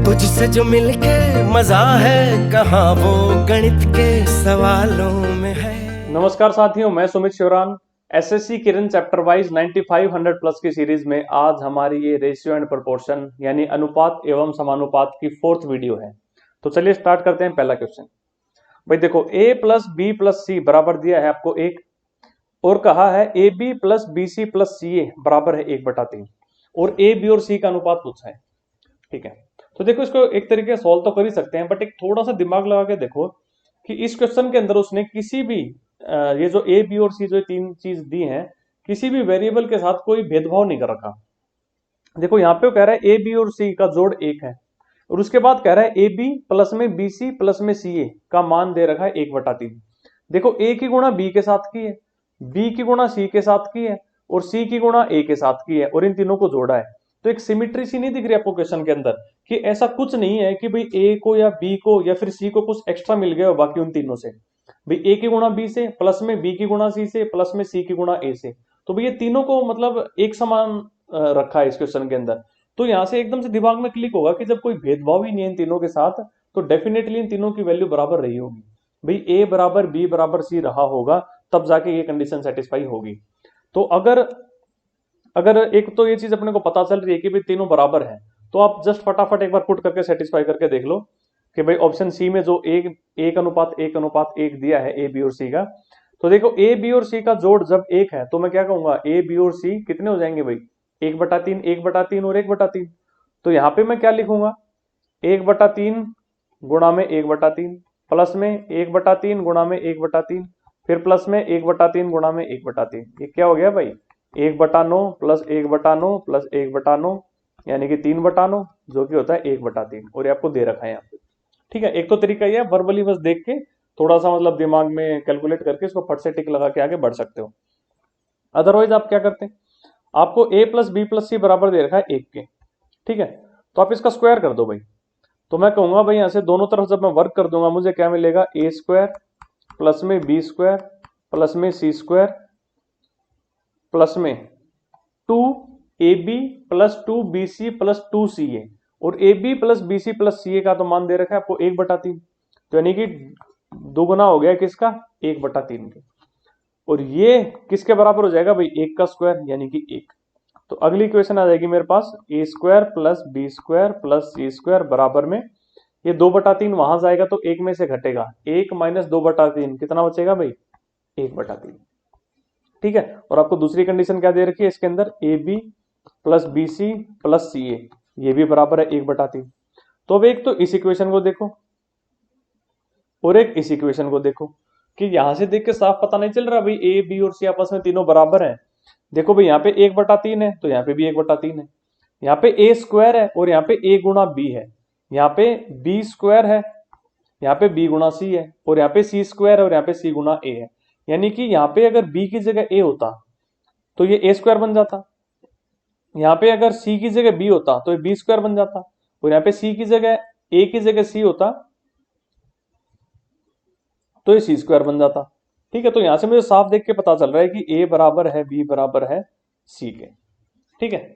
तुझसे जो मिलके मजा है कहाँ वो गणित के सवालों में है। नमस्कार साथियों, मैं सुमित शिवरान। एसएससी किरण चैप्टर वाइज 9500 प्लस की सीरीज में आज हमारी ये रेशियो एंड प्रोपोर्शन यानी अनुपात एवं समानुपात की 4th वीडियो है। तो चलिए स्टार्ट करते हैं। पहला क्वेश्चन भाई देखो, a plus B plus C बराबर दिया है आपको 1 और कहा है A B plus B C plus C A बराबर है 1/3 और ए बी और सी का अनुपात पूछा है। ठीक है, तो देखो इसको एक तरीके से सॉल्व तो कर ही सकते हैं, बट एक थोड़ा सा दिमाग लगा के देखो कि इस क्वेश्चन के अंदर उसने किसी भी ये जो ए बी और सी जो तीन चीज दी हैं, किसी भी वेरिएबल के साथ कोई भेदभाव नहीं कर रखा। देखो यहाँ पे वो कह रहा है ए बी और सी का जोड़ 1 है और उसके बाद कह रहा है ए बी प्लस में बी सी प्लस में सी ए का मान दे रखा है 1/3। देखो ए की गुणा बी के साथ की है, बी की गुणा सी के साथ की है और सी की गुणा ए के साथ की है और इन तीनों को जोड़ा है। तो एक सिमिट्री सी नहीं दिख रही आपको क्वेश्चन के अंदर कि ऐसा कुछ नहीं है कि भाई ए को या बी को या फिर सी को कुछ एक्स्ट्रा मिल गया हो बाकी उन तीनों से। भाई ए की गुणा बी से प्लस में बी की गुणा सी से प्लस में सी की गुणा ए से, तो भाई ये तीनों को मतलब एक समान रखा है इस क्वेश्चन के अंदर। तो यहां से एकदम से दिमाग में क्लिक होगा कि जब कोई भेदभाव ही नहीं है इन तीनों के साथ तो डेफिनेटली इन तीनों की वैल्यू बराबर रही होगी। भाई ए बराबर बी बराबर सी रहा होगा तब जाके ये कंडीशन सेटिस्फाई होगी। तो अगर अगर एक तो ये चीज अपने को पता चल रही है कि भाई तीनों बराबर हैं, तो आप जस्ट फटाफट एक बार पुट करके सेटिस्फाई करके देख लो कि भाई ऑप्शन सी में जो एक अनुपात एक दिया है ए बी और सी का, तो देखो ए बी और सी का जोड़ जब 1 है तो मैं क्या कहूंगा ए बी और सी कितने हो जाएंगे भाई 1/3 1/3 और 1/3। तो यहाँ पे मैं क्या लिखूंगा 1/3 गुणा में 1/3 प्लस में 1/3 गुणा में 1/3 फिर प्लस में 1/3 गुणा में 1/3। ये क्या हो गया भाई 1/9 प्लस 1/9 प्लस 1/9 यानी कि 3/9 जो कि होता है 1/3 और ये आपको दे रखा है यहाँ पे। ठीक है, एक तो तरीका ये है वर्बली बस देख के थोड़ा सा मतलब दिमाग में कैलकुलेट करके इसको फट से टिक लगा के आगे बढ़ सकते हो। अदरवाइज आप क्या करते हैं, आपको a plus B plus C बराबर दे रखा है 1 के। ठीक है, तो आप इसका स्क्वायर कर दो भाई। तो मैं कहूंगा भाई यहां से दोनों तरफ जब मैं वर्क कर दूंगा मुझे क्या मिलेगा ए स्क्वायर प्लस में बी स्क्वायर प्लस में सी स्क्वायर प्लस में 2ab plus 2bc plus 2ca और ab plus bc plus ca का तो मान दे रखा है आपको 1/3। तो यानी कि दोगुना हो गया किसका 1/3 के, और ये किसके बराबर हो जाएगा भाई 1 का स्क्वायर यानी कि 1। तो अगली इक्वेशन आ जाएगी मेरे पास A square plus B square plus C square बराबर में ये 2/3 वहां जाएगा तो 1 में से घटेगा 1 माइनस 2/3 कितना बचेगा भाई 1/3। ठीक है, और आपको दूसरी कंडीशन क्या दे रखी है इसके अंदर A B plus B C plus C A ये भी बराबर है 1/3। तो अब एक तो इस इक्वेशन को देखो और एक इस इक्वेशन को देखो कि यहां से देख के साफ पता नहीं चल रहा भाई ए बी और सी आपस में तीनों बराबर हैं। देखो भाई यहाँ पे 1/3 है तो यहाँ पे भी 1/3 है, यहाँ पे ए स्क्वायर है और यहाँ पे ए गुणा बी है, यहाँ पे बी स्क्वायर है, यहाँ पे बी गुणा सी है और यहाँ पे सी स्क्वायर है और यहाँ पे सी गुणा ए है। यानी कि यहाँ पे अगर बी की जगह ए होता तो ये ए स्क्वायर बन जाता, यहाँ पे अगर सी की जगह बी होता तो ये बी स्क्वायर बन जाता और यहाँ पे सी की जगह ए की जगह सी होता तो ये सी स्क्वायर बन जाता। ठीक है, तो यहां से मुझे साफ देख के पता चल रहा है कि ए बराबर है बी बराबर है सी के। ठीक है,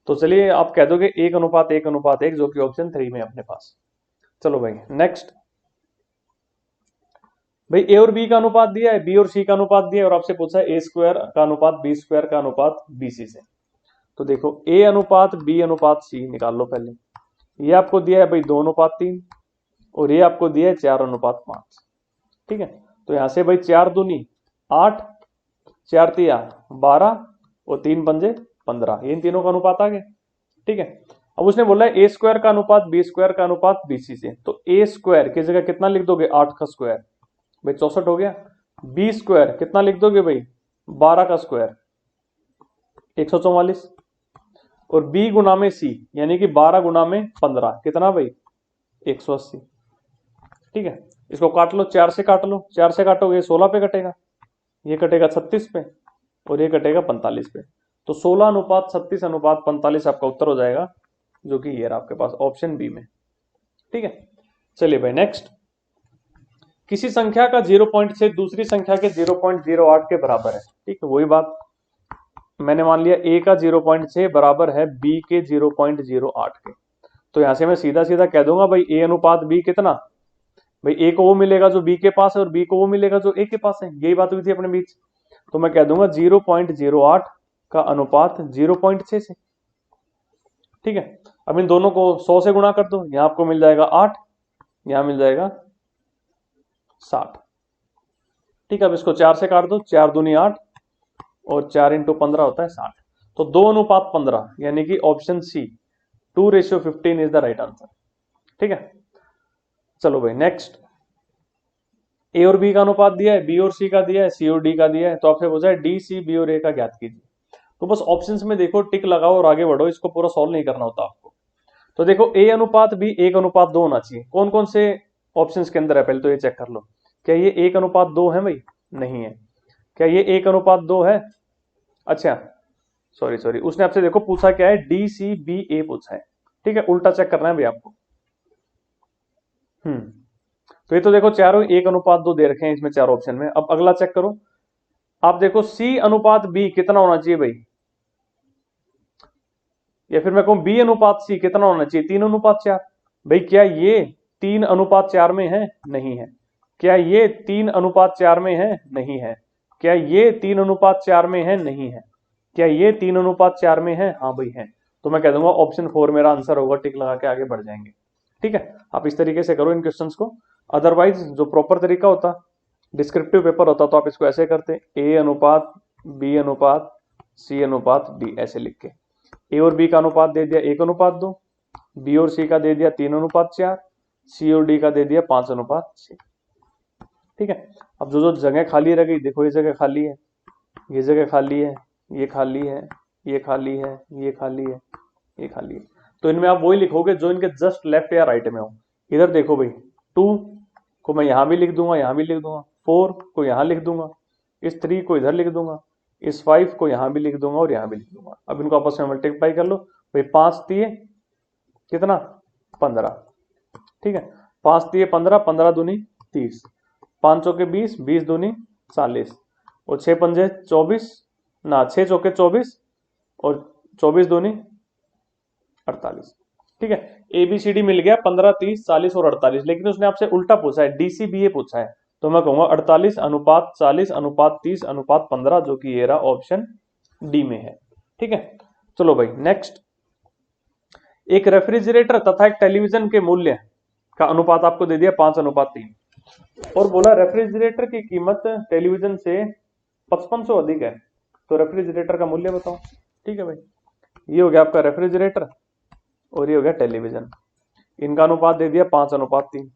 तो चलिए आप कह दोगे 1:1:1 जो कि ऑप्शन 3 में अपने पास। चलो भाई नेक्स्ट, भाई ए और बी का अनुपात दिया है, बी और सी का अनुपात दिया है और आपसे पूछा है ए स्क्वायर का अनुपात बी स्क्वायर का अनुपात बी सी से। तो देखो ए अनुपात बी अनुपात सी निकाल लो पहले। ये आपको दिया है भाई 2:3 और ये आपको दिया है 4:5। ठीक है, तो यहां से भाई 4 दूनी 8 4 तिया 12 और 3 पंजे 15, इन तीनों का अनुपात आ गया। ठीक है, अब उसने बोला है ए स्क्वायर का अनुपात बी स्क्वायर का अनुपात बीसी से, तो ए स्क्वायर की जगह कितना लिख दोगे 8 का स्क्वायर भाई 64 हो गया। बी स्क्वायर कितना लिख दोगे भाई 12 का स्क्वायर 144 और बी गुना में सी यानी कि 12 गुना में 15 कितना भाई 180। ठीक है, इसको काट लो 4 से काट लो, 4 से काटोगे 16 पे कटेगा, ये कटेगा 36 पे और ये कटेगा 45 पे। तो 16:36:45 आपका उत्तर हो जाएगा जो कि ये आपके पास ऑप्शन बी में। ठीक है, चलिए भाई नेक्स्ट, किसी संख्या का 0.6 दूसरी संख्या के 0.08 के बराबर है। ठीक है, वही बात मैंने मान लिया a का 0.6 बराबर है b के 0.08 के, तो यहां से मैं सीधा सीधा कह दूंगा भाई ए अनुपात बी कितना, भाई ए को वो मिलेगा जो बी के पास है और बी को वो मिलेगा जो ए के पास है, यही बात हुई थी अपने बीच। तो मैं कह दूंगा 0.08 का अनुपात 0.6 से। ठीक है, अब इन दोनों को 100 से गुणा कर दो, यहां आपको मिल जाएगा 8, यहां मिल जाएगा 60। ठीक है, अब इसको 4 से काट दो, 4 दूनी 8 और 4 इंटू 15 होता है 60। तो 2 अनुपात 15 यानी कि option C 2:15 is the right answer. ठीक है, चलो भाई नेक्स्ट। ए और बी का अनुपात दिया है, बी और सी का दिया है, सी और डी का दिया है, तो आपसे पूछा है डी सी बी और ए का ज्ञात कीजिए। तो बस ऑप्शंस में देखो, टिक लगाओ और आगे बढ़ो, इसको पूरा सॉल्व नहीं करना होता आपको। तो देखो ए अनुपात बी 1:2 होना चाहिए। कौन कौन से ऑप्शंस के अंदर है पहले तो ये चेक कर लो। क्या ये 1:2 है भाई? नहीं है। क्या ये 1:2 है? अच्छा सॉरी उसने आपसे देखो पूछा क्या है, डी सी बी ए पूछा है। ठीक है, उल्टा चेक करना है भाई आपको। तो ये तो देखो चारों 1:2 दे रखे हैं इसमें, चार ऑप्शन में। अब अगला चेक करो, आप देखो सी अनुपात बी कितना होना चाहिए भाई, या फिर मैं कहूं बी अनुपात सी कितना होना चाहिए, 3:4। भाई क्या ये 3:4 में है? नहीं है। क्या ये 3:4 में है? नहीं है। क्या ये 3:4 में है? नहीं है। क्या ये 3:4 में है? हाँ भाई है। तो मैं कह दूंगा ऑप्शन 4 मेरा आंसर होगा, टिक लगा के आगे बढ़ जाएंगे। ठीक है, आप इस तरीके से करो इन क्वेश्चंस को। अदरवाइज जो प्रॉपर तरीका होता, डिस्क्रिप्टिव पेपर होता, तो आप इसको ऐसे करते, ए अनुपात बी अनुपात सी अनुपात डी, ऐसे लिख के। ए और बी का अनुपात दे दिया 1:2, बी और सी का दे दिया 3:4, सी और डी का दे दिया 5:6। ठीक है, अब जो जो जगह खाली रह गई, देखो ये जगह खाली है, ये जगह खाली है, ये खाली है, ये खाली है, ये खाली है, ये खाली है। तो इनमें आप वही लिखोगे जो इनके जस्ट लेफ्ट या राइट में हो। इधर देखो भाई, 2 को मैं यहां भी लिख दूंगा, यहां भी लिख दूंगा, 4 को यहां लिख दूंगा, इस 3 को इधर लिख दूंगा, इस 5 को यहां भी लिख दूंगा और यहां भी लिख दूंगा। अब इनको आपस में मल्टीप्लाई कर लो भाई, 5 3 कितना 15। ठीक है, 5 3 15, 15 दूनी 30, 5 चौके 20, 20 दूनी 40 और 6 पंजे 24 ना, 6 चौके 24 और 24 दूनी 48। ठीक है, ए बी सी डी मिल गया 15 30 40 और 48, लेकिन उसने आपसे उल्टा पूछा है, डीसीबीए पूछा है। तो मैं कहूंगा 48:40:30:15, जो कि ये रहा ऑप्शन डी में है। ठीक है, चलो भाई नेक्स्ट। एक रेफ्रिजरेटर तथा एक टेलीविजन के मूल्य का अनुपात आपको दे दिया 5:3 और बोला रेफ्रिजरेटर की कीमत टेलीविजन से 5500 अधिक है, तो रेफ्रिजरेटर का मूल्य बताओ। ठीक है भाई, ये हो गया आपका रेफ्रिजरेटर और ये हो गया टेलीविजन। इनका अनुपात दे दिया 5:3।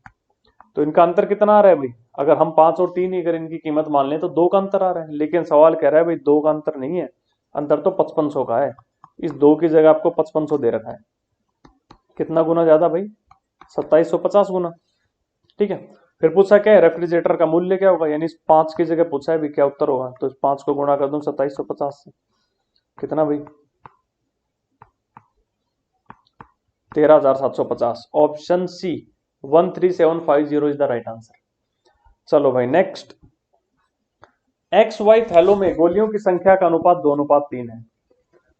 तो इनका अंतर कितना आ रहा है भाई? अगर हम 5 और 3 ही अगर इनकी कीमत मान लें तो 2 का अंतर आ रहा है, लेकिन सवाल कह रहा है भाई 2 का अंतर नहीं है, अंतर तो 5500 का है। इस 2 की जगह आपको 5500 दे रखा है। कितना गुना ज्यादा भाई? 2750 गुना। ठीक है, फिर पूछा क्या है, रेफ्रिजरेटर का मूल्य क्या होगा, यानी इस 5 की जगह पूछा है भी क्या उत्तर होगा। तो इस 5 को गुणा कर दूं 2750 से, कितना भाई? 13750। Option C 13750 is the right answer. चलो भाई नेक्स्ट। एक्स वाई थैलों में गोलियों की संख्या का अनुपात 2:3 है।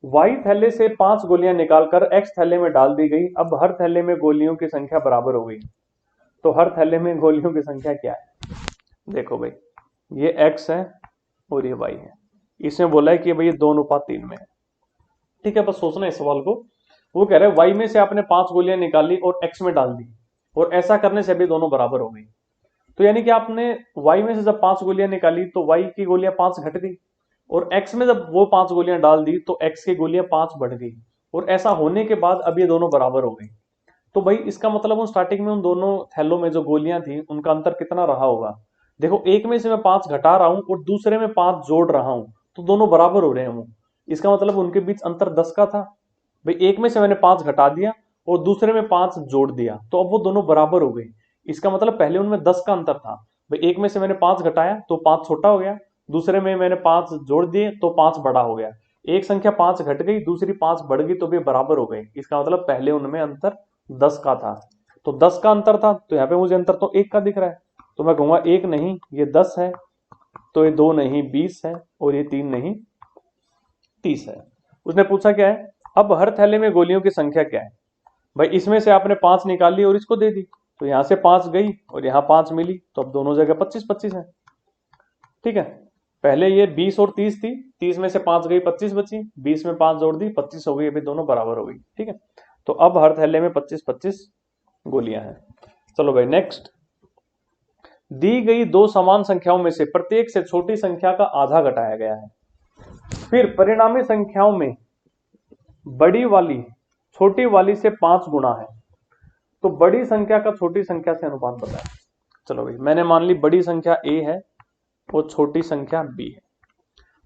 वाई थैले से 5 गोलियां निकालकर एक्स थैले में डाल दी गई। अब हर थैले में गोलियों की संख्या बराबर हो गई, तो हर थैले में गोलियों की संख्या क्या है? देखो भाई, ये एक्स है और ये वाई है। इसमें बोला है कि भाई ये 2:3 में है। ठीक है, बस सोचना है इस सवाल को। वो कह रहे हैं वाई में से आपने 5 गोलियां निकाली और एक्स में डाल दी, और ऐसा करने से भी दोनों बराबर हो गई। तो यानी कि आपने वाई में से जब 5 गोलियां निकाली तो वाई की गोलियां 5 घट गई, और एक्स में जब वो 5 गोलियां डाल दी तो एक्स की गोलियां 5 बढ़ गई, और ऐसा होने के बाद अब ये दोनों बराबर हो गई। तो भाई इसका मतलब उन स्टार्टिंग में उन दोनों थैलों में जो गोलियां थी उनका अंतर कितना रहा होगा? देखो, एक में से मैं 5 घटा रहा हूं और दूसरे में 5 जोड़ रहा हूं, तो दोनों बराबर हो रहे हैं। इसका मतलब उनके बीच अंतर 10 का था। भाई एक में से मैंने 5 घटा दिया और दूसरे में 5 जोड़ दिया, तो अब वो दोनों बराबर हो गए। इसका मतलब पहले उनमें 10 का अंतर था। भाई एक में से मैंने 5 घटाया तो 5 छोटा हो गया, दूसरे में मैंने 5 जोड़ दिए तो 5 बड़ा हो गया। एक संख्या 5 घट गई, दूसरी 5 बढ़ गई, तो भी बराबर हो गई। इसका मतलब पहले उनमें अंतर 10 का था। तो 10 का अंतर था, तो यहाँ पे मुझे अंतर तो 1 का दिख रहा है, तो मैं कहूंगा 1 नहीं ये 10 है, तो ये 2 नहीं 20 है, और ये 3 नहीं 30 है। उसने पूछा क्या है, अब हर थैले में गोलियों की संख्या क्या है? भाई इसमें से आपने 5 निकाली और इसको दे दी, तो यहां से 5 गई और यहाँ 5 मिली, तो अब दोनों जगह 25-25 है। ठीक है, पहले ये 20 और 30 थी, 30 में से 5 गई, 25 बची, 20 में 5 जोड़ दी, 25 हो गई, अभी दोनों बराबर हो गई। ठीक है, तो अब हर थैले में 25-25 गोलियां हैं। चलो भाई नेक्स्ट, दी गई दो समान संख्याओं में से प्रत्येक से छोटी संख्या का आधा घटाया गया है, फिर परिणामी संख्याओं में बड़ी वाली छोटी वाली से 5 गुना है, तो बड़ी संख्या का छोटी संख्या से अनुपात बताएं। चलो भाई, मैंने मान ली बड़ी संख्या a है और छोटी संख्या b है।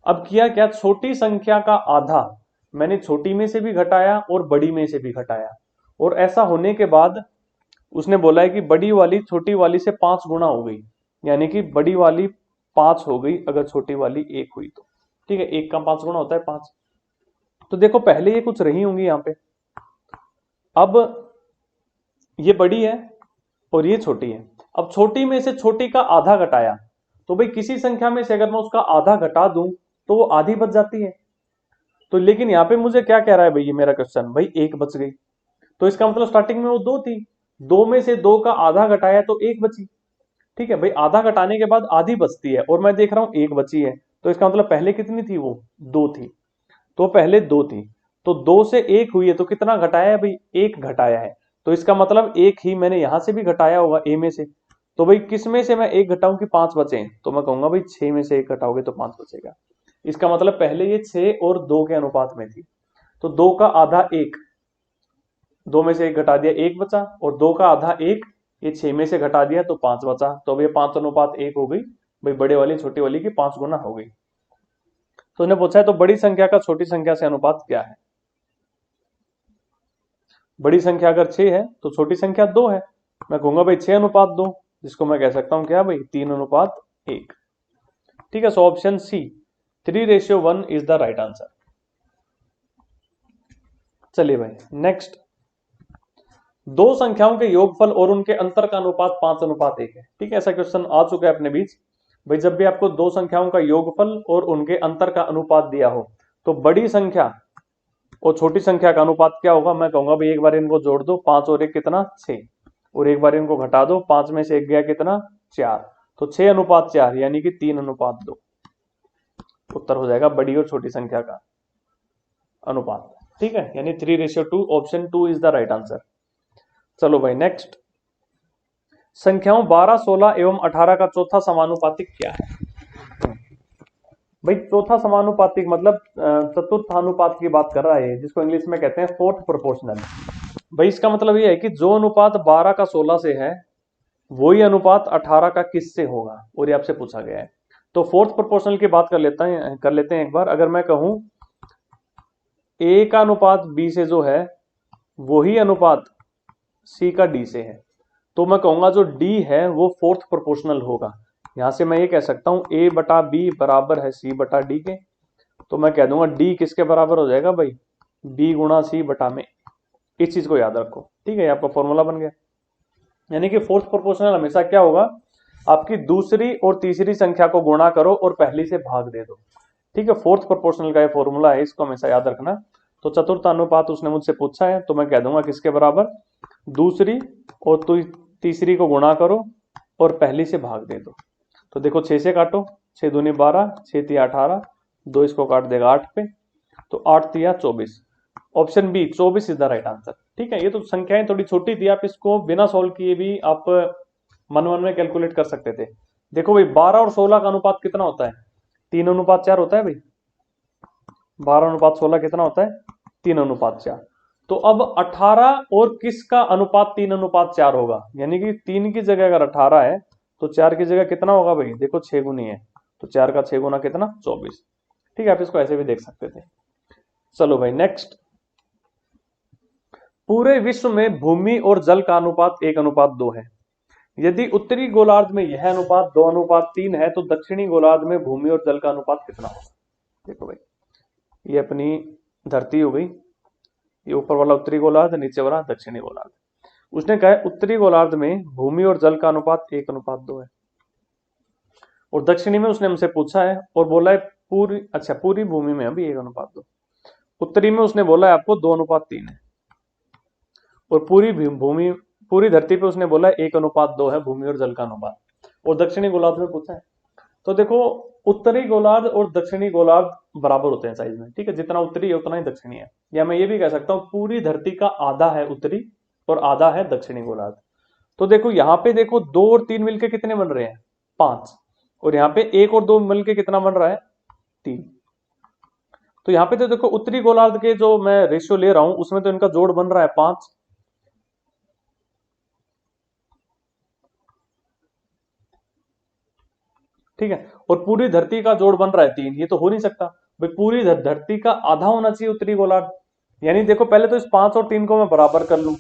अब किया क्या, छोटी संख्या का आधा मैंने छोटी में से भी घटाया और बड़ी में से भी घटाया, और ऐसा होने के बाद उसने बोला है कि बड़ी वाली छोटी वाली से 5 गुना हो गई, यानी कि बड़ी वाली 5 हो गई अगर छोटी वाली 1 हुई तो। ठीक है, 1 का 5 गुना होता है 5। तो देखो पहले ये कुछ रही होंगी यहां पे, अब ये बड़ी है और ये छोटी है। अब छोटी में से छोटी का आधा घटाया, तो भाई किसी संख्या में से अगर मैं उसका आधा घटा दूं तो वो आधी बच जाती है। तो लेकिन यहाँ पे मुझे क्या कह रहा है भाई, ये मेरा क्वेश्चन, भाई 1 बच गई, तो इसका मतलब स्टार्टिंग में वो 2 थी, 2 में से 2 का आधा घटाया तो 1 बची। ठीक है भाई, आधा घटाने के बाद आधी बचती है और मैं देख रहा हूं 1 बची है, तो इसका मतलब पहले कितनी थी, वो 2 थी, तो पहले 2 थी, तो 2 से 1 हुई है, तो कितना घटाया है भाई, 1 घटाया है, तो इसका मतलब 1 ही मैंने यहां से भी घटाया होगा a में से। तो भाई किस में से मैं 1 घटाऊं कि 5 बचे, तो मैं कहूंगा भाई 6 में से 1 घटाओगे तो 5 बचेगा। इसका मतलब पहले ये 6 और 2 के अनुपात में थी, तो 2 का आधा 1, 2 में से 1 घटा दिया 1 बचा, और 2 का आधा 1, ये 6 में से घटा दिया तो 5 बचा, तो अब ये 5 अनुपात 1 हो गई। भाई बड़े वाली छोटी वाली की 5 गुना हो गई। तो उन्हें पूछा है तो बड़ी संख्या का छोटी संख्या से अनुपात क्या है। बड़ी संख्या अगर 6 है तो छोटी संख्या 2 है, मैं कहूंगा भाई 6 अनुपात 2, जिसको मैं कह सकता हूं क्या भाई, 3 अनुपात 1। ठीक है, so option C 3:1 is the right answer. चलिए भाई नेक्स्ट, दो संख्याओं के योगफल और उनके अंतर का अनुपात 5:1 है। ठीक है, ऐसा क्वेश्चन आ चुका है अपने बीच। भाई जब भी आपको दो संख्याओं का योगफल और उनके अंतर का अनुपात दिया हो, तो बड़ी संख्या और छोटी संख्या का अनुपात क्या होगा, मैं कहूंगा भाई एक बार इनको जोड़ दो, 5 और 1 कितना 6, और एक बार इनको घटा दो, 5 में से 1 गया कितना 4, तो 6:4 यानी कि 3:2 उत्तर हो जाएगा बड़ी और छोटी संख्या का अनुपात। ठीक है, यानी 3:2, option 2 is the right answer. चलो भाई नेक्स्ट, संख्याओं 12, 16 एवं 18 का चौथा समानुपातिक क्या है। भाई चौथा समानुपातिक मतलब चतुर्थ अनुपात की बात कर रहा है, जिसको इंग्लिश में कहते हैं फोर्थ प्रोपोर्शनल। भाई इसका मतलब ये है कि जो अनुपात 12 का 16 से है वही अनुपात 18 का किस से होगा, और ये आपसे पूछा गया है। तो फोर्थ प्रोपोर्शनल की बात कर लेते हैं एक बार। अगर मैं कहूं a का अनुपात b से जो है वही अनुपात c का d से है, तो मैं कहूंगा जो d है वो फोर्थ प्रोपोर्शनल होगा। यहां से मैं ये कह सकता हूं a बटा b बराबर है c बटा d के, तो मैं कह दूंगा d किसके बराबर हो जाएगा भाई, b गुणा c बटा में। इस चीज को याद रखो। ठीक है, आपका फॉर्मूला बन गया। यानी कि फोर्थ प्रोपोर्शनल हमेशा क्या होगा, आपकी दूसरी और तीसरी संख्या को गुणा करो और पहली से भाग दे दो। ठीक है, फोर्थ प्रोपोर्शनल का ये फॉर्मूला है, इसको हमेशा याद रखना। तो चतुर्थ अनुपात उसने मुझसे पूछा है, तो मैं कह दूंगा किसके बराबर, दूसरी और तीसरी को गुणा करो और पहली से भाग दे दो। तो देखो 6 से काटो, 6 दूनी 12, 6 तिया 18, 2 इसको काट देगा 8 पे, तो 8 तिया 24, option B 24 is the right answer. ठीक है, ये तो संख्याएं थोड़ी छोटी थी, आप इसको बिना सोल्व किए भी आप मन में कैलकुलेट कर सकते थे। देखो भाई 12 और 16 का अनुपात कितना होता है, 3:4 होता है भाई। 12:16 कितना होता है, 3:4। तो अब 18 और किसका अनुपात 3:4 होगा, यानी कि 3 की जगह अगर 18 है तो 4 की जगह कितना होगा भाई, देखो 6 गुनी है, तो 4 का 6 गुना कितना 24। ठीक है, आप इसको ऐसे भी देख सकते थे। चलो भाई नेक्स्ट, पूरे विश्व में भूमि और जल का अनुपात 1:2 है। यदि उत्तरी गोलार्ध में यह अनुपात 2:3 है, तो दक्षिणी गोलार्ध में भूमि और जल का अनुपात कितना होगा। देखो भाई, ये अपनी धरती हो गई, ये ऊपर वाला उत्तरी गोलार्ध, नीचे वाला दक्षिणी गोलार्ध। उसने कहा है उत्तरी गोलार्ध में भूमि और जल का अनुपात 1:2 है, और दक्षिणी में उसने हमसे पूछा है और बोला है पूरी भूमि में अभी 1:2। उत्तरी में उसने बोला है आपको 2:3 है, और पूरी धरती पे उसने बोला 1:2 है भूमि और जल का अनुपात, और दक्षिणी गोलार्ध में पूछा है। तो देखो उत्तरी गोलार्ध और दक्षिणी गोलार्ध बराबर होते हैं साइज में, ठीक है, जितना उत्तरी है उतना ही दक्षिणी है। या मैं ये भी कह सकता हूँ पूरी धरती का आधा है उत्तरी और आधा है दक्षिणी गोलार्ध। तो देखो यहाँ पे देखो 2 और 3 मिलके कितने बन रहे हैं 5, और यहाँ पे 1 और 2 मिलके कितना बन रहा है 3। तो यहाँ पे तो देखो उत्तरी गोलार्ध के जो मैं रेशियो ले रहा हूं उसमें तो इनका जोड़ बन रहा है 5, ठीक है, और पूरी धरती का जोड़ बन रहा है 3। ये तो हो नहीं सकता भाई, पूरी धरती का आधा होना चाहिए उत्तरी गोलार्ध। यानी देखो पहले तो इस 5 और 3 को मैं बराबर कर लूं,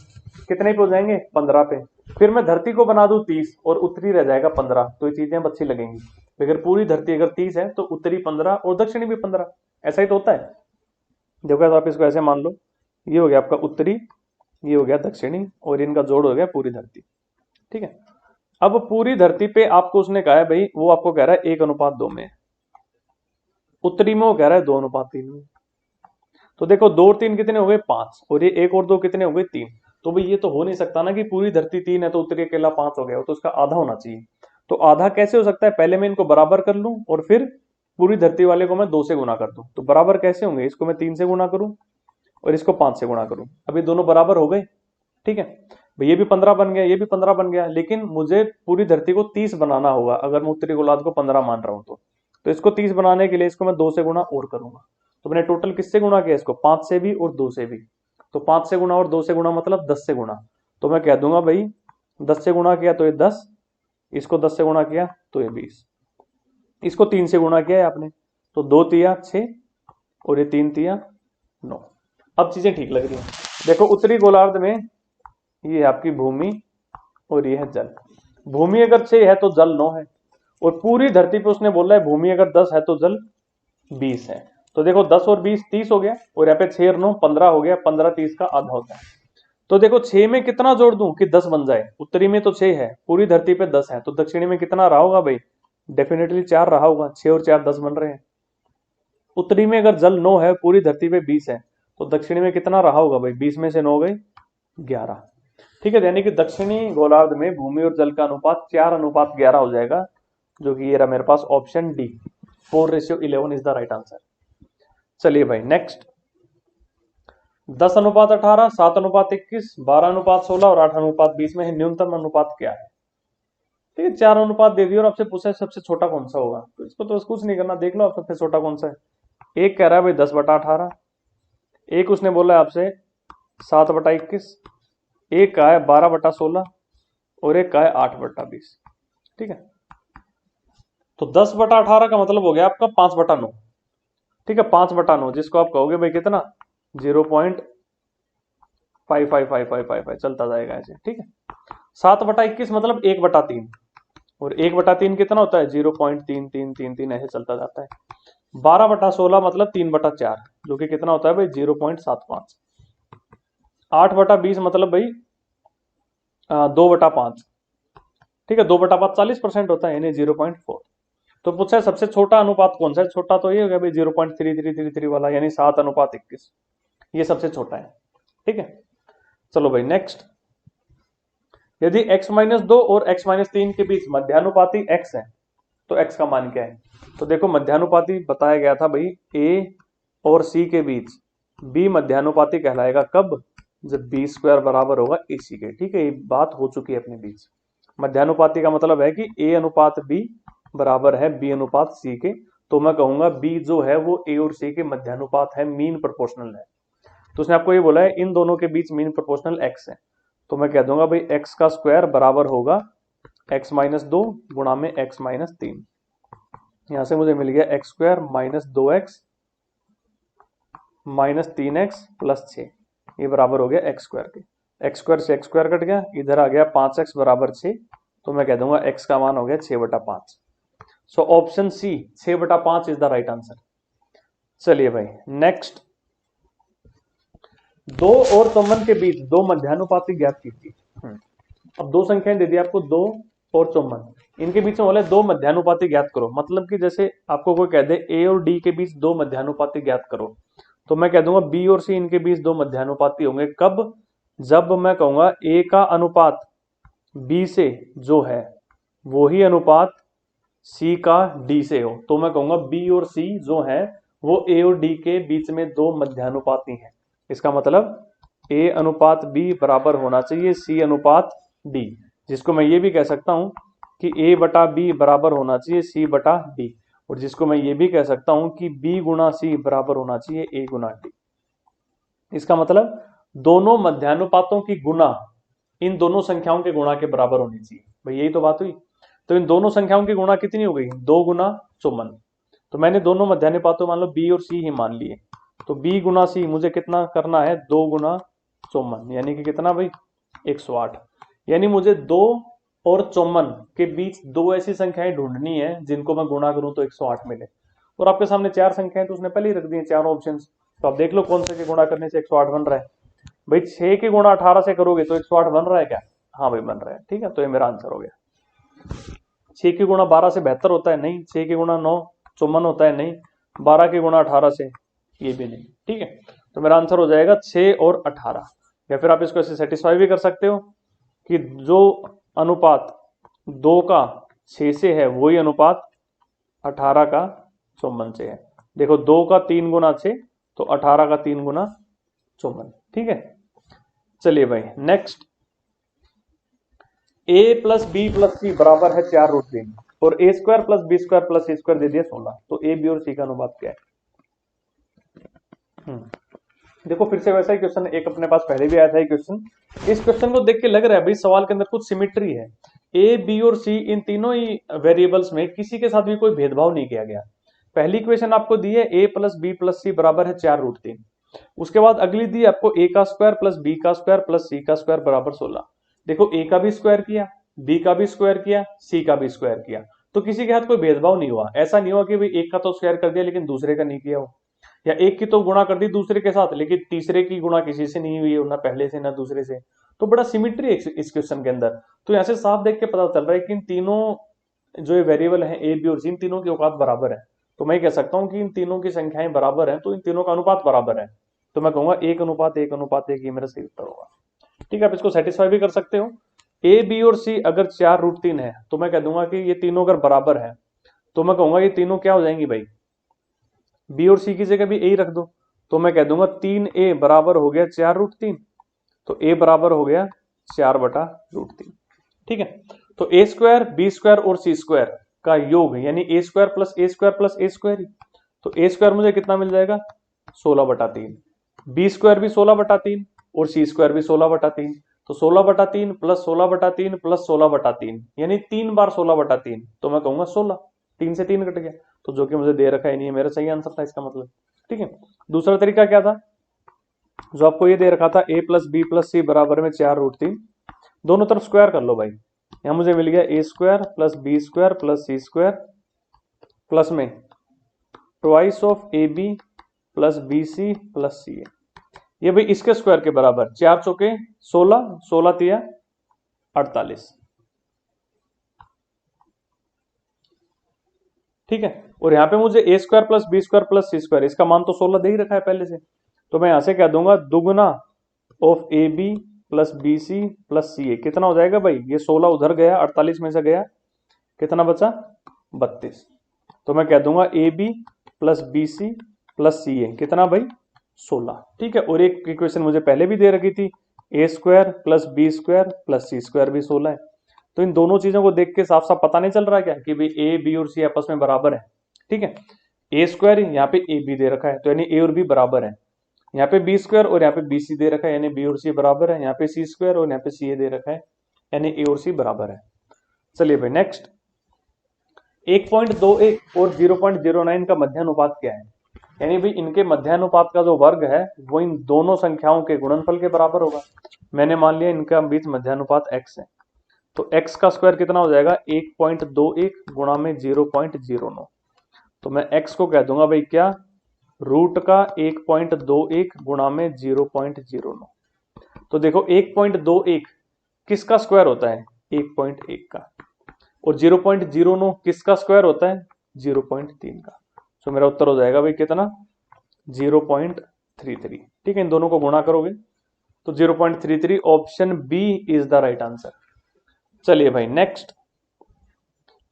कितने पे हो जाएंगे 15 पे, फिर मैं धरती को बना दूं 30 और उत्तरी रह जाएगा 15, तो ये चीजें अच्छी लगेंगी। अगर पूरी धरती अगर 30 है तो उत्तरी 15 और दक्षिणी भी 15, ऐसा ही तो होता है। देखो तो आप इसको ऐसे मान लो, ये हो गया आपका उत्तरी, ये हो गया दक्षिणी, और इनका जोड़ हो गया पूरी धरती, ठीक है। अब पूरी धरती पे आपको उसने कहा है भाई, वो आपको कह रहा है 1:2 में, उत्तरी में वो कह रहा है 2:3 में। तो देखो 2 और 3 कितने हो गए 5, और ये 1 और 2 कितने हो गए 3। तो भाई ये तो हो नहीं सकता ना कि पूरी धरती 3 है तो उत्तरी अकेला 5 हो गया, तो उसका आधा होना चाहिए। तो आधा कैसे हो सकता है, पहले मैं इनको बराबर कर लूं और फिर पूरी धरती वाले को मैं 2 से गुना कर दूं। तो बराबर कैसे होंगे, इसको मैं 3 से गुना करूं और इसको 5 से गुणा करूं, अभी दोनों बराबर हो गए, ठीक है भाई। ये भी 15 बन गया, ये भी 15 बन गया, लेकिन मुझे पूरी धरती को 30 बनाना होगा अगर मैं उत्तरी गोलार्ध को 15 मान रहा हूं तो इसको 30 बनाने के लिए इसको मैं 2 से गुणा और करूंगा। तो मैंने टोटल किससे गुणा किया, इसको 5 से भी और 2 से भी। तो 5 से गुणा और 2 से गुणा मतलब 10 से गुणा। तो मैं कह दूंगा भाई 10 से गुणा किया तो ये 10, इसको 10 से गुणा किया तो ये 20, इसको 3 से गुणा किया है आपने, तो 2 तिया 6 और ये 3 तिया 9। अब चीजें ठीक लग रही हैं। देखो उत्तरी गोलार्ध में ये है आपकी भूमि और ये है जल। भूमि अगर 6 है तो जल 9 है, और पूरी धरती पे उसने बोला है भूमि अगर 10 है तो जल 20 है। तो देखो 10 और 20 30 हो गया, और यहाँ पे 6 और 9 15 हो गया, 15 30 का आधा होता है। तो देखो 6 में कितना जोड़ दूं कि 10 बन जाए, उत्तरी में तो 6 है, पूरी धरती पे 10 है, तो दक्षिणी में कितना रहा होगा भाई, डेफिनेटली 4 रहा होगा, 6 और 4 10 बन रहे हैं। उत्तरी में अगर जल 9 है, पूरी धरती पे 20 है, तो दक्षिणी में कितना रहा होगा भाई, 20 में से 9 गए 11, ठीक है। यानी कि दक्षिणी गोलार्ध में भूमि और जल का अनुपात 4:11 हो जाएगा, जो कि ये रहा मेरे पास option D, 4:11 is the right answer. चलिए भाई नेक्स्ट, 10:18, 7:21, 12:16 और 8:20 में न्यूनतम अनुपात क्या है। ठीक है, 4 अनुपात दे दिए और आपसे पूछा है सबसे छोटा कौन सा होगा, तो इसको तो कुछ नहीं करना, देख लो आप सबसे छोटा कौन सा है। एक कह रहा है भाई 10/18, एक उसने बोला है आपसे 7/21, एक का है 12/16 और एक का है 8/20, ठीक है। तो 10/18 का मतलब हो गया आपका 5/9, ठीक है, 5/9, जिसको आप कहोगे भाई कितना 0.555555 चलता जाएगा ऐसे, ठीक है। 7/21 मतलब 1/3, और 1/3 कितना होता है 0.3333 ऐसे चलता जाता है। 12/16 मतलब 3/4, जो कि कितना होता है भाई 0.75। 8/20 मतलब भाई 2/5, ठीक है, 2/5 40% होता है, यानी 0.4। तो पूछा है सबसे छोटा अनुपात कौन सा है, छोटा तो ये हो गया भाई 0.3333 वाला, यानी 7:21, ये सबसे छोटा है, ठीक है। चलो भाई नेक्स्ट, यदि x-2 और x-3 के बीच मध्यानुपाती x है तो x का मान क्या है। तो देखो मध्यानुपाती बताया गया था भाई a और c के बीच b मध्यानुपाती कहलाएगा कब, जब b² बराबर होगा ac के, ठीक है, ये बात हो चुकी है अपने बीच। मध्यानुपाती का मतलब है कि a अनुपात b बराबर है b अनुपात c के, तो मैं कहूंगा b जो है वो a और c के मध्यानुपात है, मीन प्रोपोर्शनल है। तो उसने आपको ये बोला है इन दोनों के बीच मीन प्रोपोर्शनल x है, तो मैं कह दूंगा भाई x का स्क्वायर बराबर होगा x-2 गुणा में x-3। यहां से मुझे मिल गया x² -2x -3x + 6, ये बराबर हो गया x² के। x² से x² कट गया, इधर आ गया 5x बराबर 6, तो मैं कह दूंगा x का मान हो गया 6/5। So option C 6/5 is the right answer. चलिए भाई नेक्स्ट, 2 और 54 के बीच 2 मध्यानुपाती ज्ञात कीजिए। अब 2 संख्याएं दे दी आपको 2 और 54, इनके बीच में बोले 2 मध्यानुपाती ज्ञात करो, मतलब कि जैसे आपको कोई कह दे a और d के बीच 2 मध्यानुपाती ज्ञात करो, तो मैं कह दूंगा b और c इनके बीच 2 मध्यानुपाती होंगे कब, जब मैं कहूंगा ए का अनुपात बी से जो है वो ही अनुपात सी का डी से हो, तो मैं कहूंगा बी और सी जो है वो ए और डी के बीच में दो मध्यानुपाती हैं। इसका मतलब ए अनुपात बी बराबर होना चाहिए सी अनुपात डी, जिसको मैं ये भी कह सकता हूं कि ए बटा बी बराबर होना चाहिए सी बटा डी, और जिसको मैं ये भी कह सकता हूं कि बी गुणा सी बराबर होना चाहिए ए गुणा डी। इसका मतलब दोनों मध्यानुपातों की गुणा इन दोनों संख्याओं के गुणा के बराबर होनी चाहिए। भाई यही तो बात हुई। तो इन दोनों संख्याओं की गुणा कितनी हो गई? 2 गुना 54। तो मैंने दोनों मध्यानुपातों मान लो बी और सी ही मान लिए, तो बी गुना सी मुझे कितना करना है? 2 गुना 54, यानी कि कितना भाई? 108। यानी मुझे 2 और 54 के बीच दो ऐसी संख्याएं ढूंढनी है जिनको मैं गुणा करूं तो 108 मिले। और आपके सामने 4 संख्याएं तो उसने पहले ही रख दी है, चारों ऑप्शन। तो आप देख लो कौन से के गुणा करने से 108 बन रहा है। भाई 6 के गुणा 18 से करोगे तो 108 बन रहा है क्या? हाँ भाई बन रहा है। ठीक है, तो ये मेरा आंसर हो गया। 6 के गुणा 12 से 72 होता है? नहीं। 6 के गुणा 9 54 होता है? नहीं। 12 के गुणा 18 से? ये भी नहीं। ठीक है, तो मेरा आंसर हो जाएगा 6 और 18। या फिर आप इसको ऐसे सेटिस्फाई भी कर सकते हो कि जो अनुपात 2 का 6 से है वही अनुपात 18 का 54 से है। देखो 2 का 3 गुना 6 तो 18 का 3 गुना 54। ठीक है, चलिए भाई next. a plus B plus C बराबर है 4√3 और a square plus B square plus C square दे दिया 16। तो a b और c का अनुपात क्या है? देखो फिर से वैसा ही क्वेश्चन एक अपने पास पहले भी आया था ये क्वेश्चन। इस क्वेश्चन को देख के लग रहा है भाई सवाल के अंदर कुछ सिमिट्री है। a b और c इन तीनों ही वेरिएबल्स में किसी के साथ भी कोई भेदभाव नहीं किया गया। पहली इक्वेशन आपको दी है a plus B plus C बराबर है 4√3। उसके बाद अगली दी आपको a का स्क्वायर प्लस बी का स्क्वायर प्लस सी का स्क्वायर बराबर 16। देखो a का भी स्क्वायर किया, b का भी स्क्वायर किया, c का भी स्क्वायर किया, तो किसी के साथ कोई भेदभाव नहीं हुआ। ऐसा नहीं हुआ कि भाई एक का तो स्क्वायर कर दिया लेकिन दूसरे का नहीं किया हो, या एक की तो गुणा कर दी दूसरे के साथ लेकिन तीसरे की गुणा किसी से नहीं हुई है, ना पहले से ना दूसरे से। तो बड़ा सिमिट्री है इस क्वेश्चन के अंदर। तो यहाँ से साफ देख के पता चल रहा है कि इन तीनों जो वेरिएबल हैं ए बी और सी, इन तीनों की औकात बराबर है। तो मैं कह सकता हूँ कि इन तीनों की संख्याएं बराबर हैं, तो इन तीनों का अनुपात बराबर है। तो मैं कहूंगा 1:1:1, ये मेरा सही उत्तर होगा। ठीक है, आप इसको सेटिस्फाई भी कर सकते हो। ए बी और सी अगर 4√3 है तो मैं कह दूंगा कि ये तीनों अगर बराबर है तो मैं कहूंगा ये तीनों क्या हो जाएंगी भाई? बी और सी की जगह भी ए ही रख दो, तो मैं कह दूंगा 3a बराबर हो गया 4√3। तो a बराबर हो गया 4/√3। ठीक है, तो a स्क्वायर बी स्क्वायर और सी स्क्वायर का योग यानी a square plus A square plus A square ही। तो a स्क्वायर मुझे कितना मिल जाएगा? 16/3। बी स्क्वायर भी 16/3 और सी स्क्वायर भी 16/3। तो 16/3 प्लस 16/3 प्लस 16/3 यानी 3 बार 16/3। तो मैं कहूंगा 16। 3 से 3 कट गया, तो जो कि मुझे दे रखा है नहीं है, मेरा सही आंसर था इसका मतलब। ठीक है, दूसरा तरीका क्या था? जो आपको ये दे रखा था a plus B plus C बराबर में 4√3, दोनों तरफ स्क्वायर कर लो भाई। यहां मुझे मिल गया a square plus B square plus C square plus में twice of A B plus B C plus C A, ये भाई इसके स्क्वायर के बराबर। 4 चौके 16, 16 तिया 48। ठीक है, और यहाँ पे मुझे A square plus B square plus C square इसका मान तो 16 दे ही रखा है पहले से, तो मैं यहां से कह दूंगा दुगुना of A B plus B C plus C A. कितना हो जाएगा भाई? ये 16 उधर गया, 48 में से गया, कितना बचा? 32। तो मैं कह दूंगा A B plus B C plus C A कितना भाई? 16। ठीक है, और एक इक्वेशन मुझे पहले भी दे रखी थी, A square plus B square plus C square भी 16 है। तो इन दोनों चीजों को देख के साफ साफ पता नहीं चल रहा क्या कि भाई ए बी और सी आपस में बराबर है। ठीक है, ए स्क्वायर यहाँ पे ए बी दे रखा है तो यानी ए और बी बराबर है, यहाँ पे बी स्क्वायर और यहाँ पे बी सी दे रखा है यानी बी और सी बराबर है, यहाँ पे सी स्क्वायर और यहाँ पे सी ए दे रखा है यानी ए और सी बराबर है। चलिए भाई नेक्स्ट, 1.21 और 0.09 का मध्यानुपात क्या है? यानी भाई इनके मध्यानुपात का जो वर्ग है वो इन दोनों संख्याओं के गुणनफल के बराबर होगा। मैंने मान लिया इनका बीच मध्यानुपात x है, तो x का स्क्वायर कितना हो जाएगा? 1.21 गुणा में 0.09। तो मैं x को कह दूंगा भाई क्या? रूट का 1.21 गुणा में 0.09। तो देखो 1.21 किसका स्क्वायर होता है? 1.1 का, और 0.09 किसका स्क्वायर होता है? 0.3 का। तो मेरा उत्तर हो जाएगा भाई कितना? 0.33। ठीक है, इन दोनों को गुणा करोगे तो 0.33 option B is the right answer. चलिए भाई नेक्स्ट,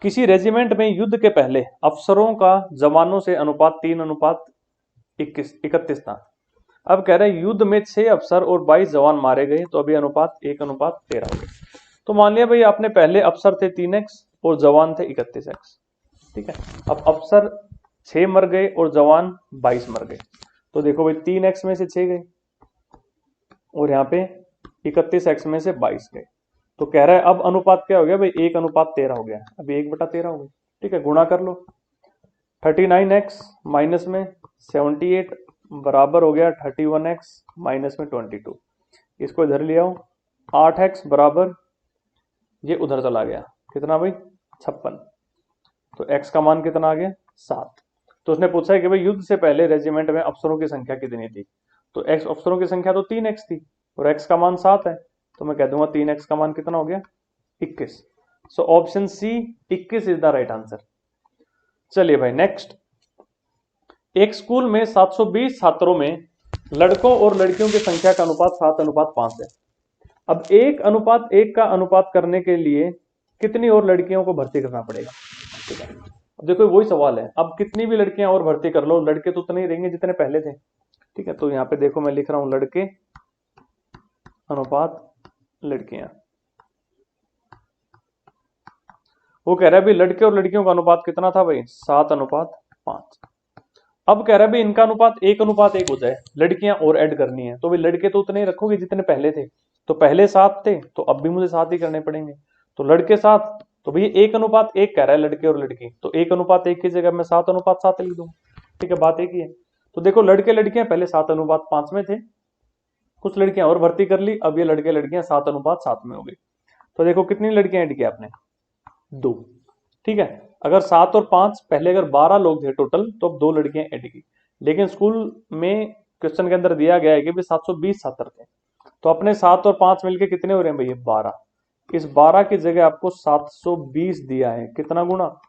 किसी रेजिमेंट में युद्ध के पहले अफसरों का जवानों से अनुपात 3:31 था। अब कह रहे हैं युद्ध में 6 अफसर और 22 जवान मारे गए, तो अभी अनुपात 1:13 हो गया। तो मान लिया भाई आपने पहले अफसर थे 3x और जवान थे 31x, ठीक है। अब अफसर 6 मर गए और जवान 22 मर गए, तो देखो भाई 3x में से 6 गए और यहाँ पे 31x में से 22 गए, तो कह रहा है अब अनुपात क्या हो गया भाई 1:13 हो गया। अभी 1/13 हो गई, ठीक है। गुणा कर लो, 39x माइनस में 78 बराबर हो गया 31x माइनस में 22। इसको इधर ले आओ, 8x बराबर ये उधर चला गया, कितना भाई 56, तो x का मान कितना आ गया 7। तो उसने पूछा है कि भाई युद्ध से पहले रेजिमेंट में अफसरों की संख्या कितनी थी, तो x अफसरों की संख्या तो 3x थी और x का मान 7 है, तो मैं कह दूंगा 3x का मान कितना हो गया 21। So option C 21 is the right answer. चलिए भाई नेक्स्ट, एक स्कूल में 720 छात्रों में लड़कों और लड़कियों की संख्या का अनुपात 7:5 है। अब 1:1 का अनुपात करने के लिए कितनी और लड़कियों को भर्ती करना पड़ेगा, ठीक है। अब देखो वही सवाल है, अब कितनी भी लड़कियां और भर्ती कर लो, लड़के तो उतने ही रहेंगे जितने पहले थे, ठीक है। तो यहाँ पे देखो मैं लिख रहा हूं लड़के अनुपात लड़कियां। वो कह रहा है भाई लड़के और लड़कियों का अनुपात कितना था भाई 7:5। अब कह रहा है भाई इनका अनुपात 1:1 हो जाए, लड़कियां और ऐड करनी है, तो भाई लड़के तो उतने ही रखोगे जितने पहले थे, तो पहले 7 थे तो अब भी मुझे 7 ही करने पड़ेंगे, तो लड़के 7, तो भैया 1:1 कह रहा है लड़के और लड़की, तो 1:1 की जगह मैं 7:7 लिख दूंगा, ठीक है, बात एक ही है। तो देखो लड़के लड़कियां पहले 7:5 में थे, कुछ लड़कियां और भर्ती कर ली, अब ये लड़के लड़कियां 7:7 में हो गई। तो देखो कितनी लड़कियां ऐड किया आपने 2, ठीक है। अगर 7 और 5 पहले अगर 12 लोग थे टोटल, तो अब 2 लड़कियां ऐड की, लेकिन स्कूल में क्वेश्चन के अंदर दिया गया है कि भाई 720 छात्र थे, तो अपने 7 और 5 मिलके कितने हो रहे हैं भैया 12। इस 12 की जगह आपको 720 दिया है, कितना गुना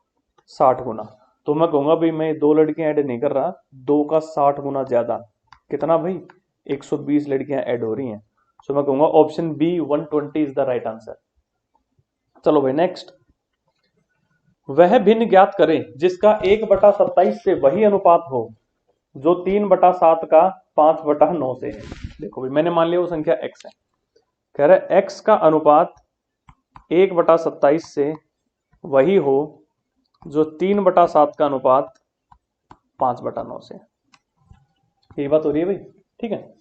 60 गुना। तो मैं कहूंगा भाई मैं 2 लड़कियां ऐड नहीं कर रहा, 2 का 60 गुना ज्यादा, कितना भाई 120 लड़कियां ऐड हो रही हैं। सो मैं कहूंगा option B 120 is the right answer. चलो भाई नेक्स्ट, वह भिन्न ज्ञात करें जिसका 1/27 से वही अनुपात हो जो 3/7 का 5/9 से है। देखो भाई मैंने मान लिया वो संख्या x है, कह रहा है x का अनुपात 1/27 से वही हो जो 3/7 का अनुपात 5/9 से। यही बात हो रही है भाई, ठीक है।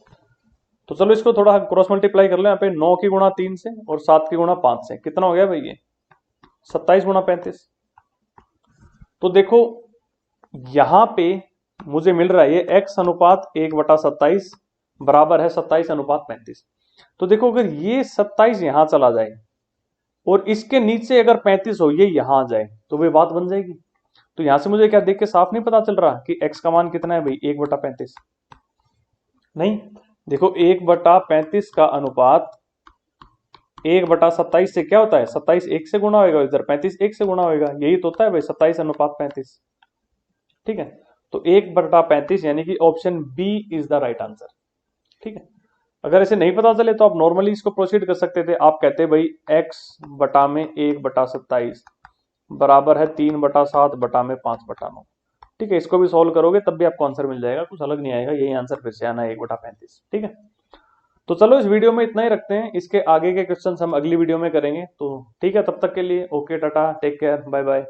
तो चलो इसको थोड़ा क्रॉस मल्टीप्लाई कर लो, यहाँ पे 9 की गुणा 3 से और 7 की गुणा 5 से, कितना हो गया भाई ये 27 गुणा 35। तो देखो यहां पे मुझे मिल रहा है ये x अनुपात 1/27 बराबर है 27:35। तो देखो अगर ये 27 यहां चला जाए और इसके नीचे अगर 35 हो, ये यहां आ जाए, तो वे बात बन जाएगी। तो यहां से मुझे क्या देख के साफ नहीं पता चल रहा कि x का मान कितना है भाई 1/35? नहीं, देखो 1/35 का अनुपात 1/27 से क्या होता है, 27 1 से गुणा होगा, इधर 35 1 से गुणा होगा, यही तो होता है भाई 27:35, ठीक है। तो 1/35 यानी कि option B is the right answer, ठीक है। अगर ऐसे नहीं पता चले तो आप नॉर्मली इसको प्रोसीड कर सकते थे, आप कहते भाई x बटा में 1/27 बराबर है 3/7 बटा में 5/9, ठीक है। इसको भी सॉल्व करोगे तब भी आपको आंसर मिल जाएगा, कुछ अलग नहीं आएगा, यही आंसर फिर से आना है 1/35, ठीक है। तो चलो इस वीडियो में इतना ही रखते हैं, इसके आगे के क्वेश्चंस हम अगली वीडियो में करेंगे। तो ठीक है, तब तक के लिए okay, tata, take care, bye bye.